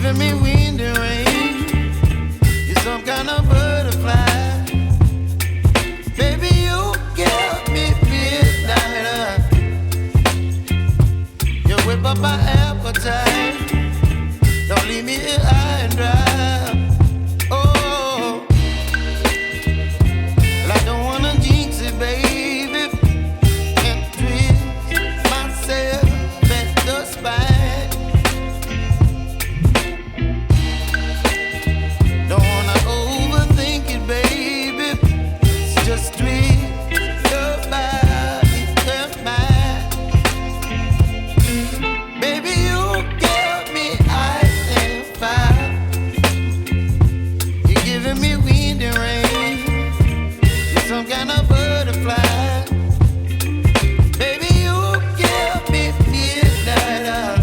giving me wind and rain. You're some kind of butterfly. Baby, you give me midnight. You whip up my appetite. Don't leave me here high and dry. Oh, well, I don't wanna jinx it, baby. Can't twist myself at the spine. Don't wanna overthink it, baby. It's just twist your body and mine. Baby, you give me ice and fire. You're giving me wind and rain. You're some kind of butterfly. Baby, you give me midnight.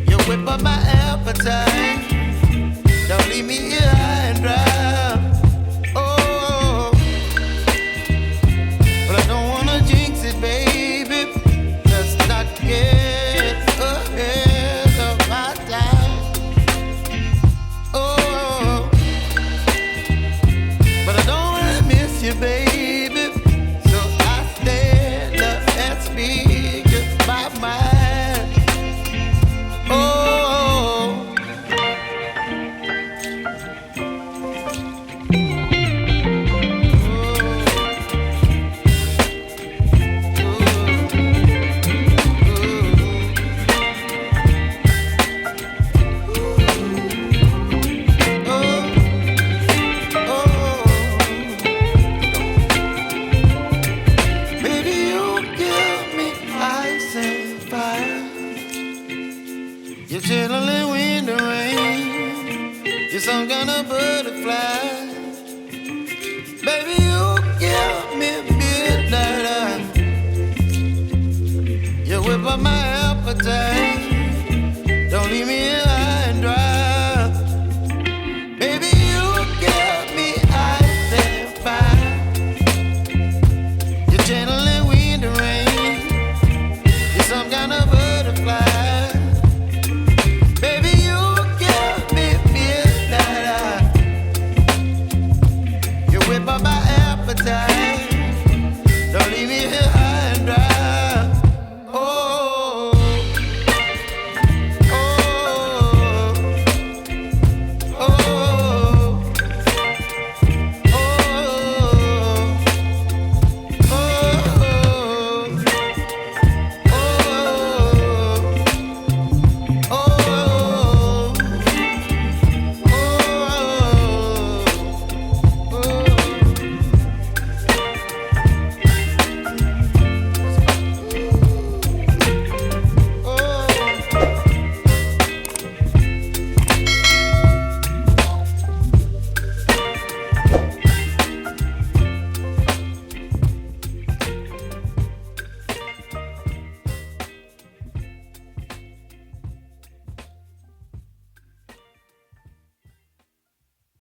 You whip up my appetite. Don't leave me here high and dry. Oh, but I don't wanna jinx it, baby. Let's not get ahead of my time. Oh, but I don't wanna miss you, baby. So I stand up and speak my mind. Oh. Baby, you give me ice and fire. You're chilling wind and rain. You're some kind of butterfly. Baby, you give me midnight. You whip up my appetite.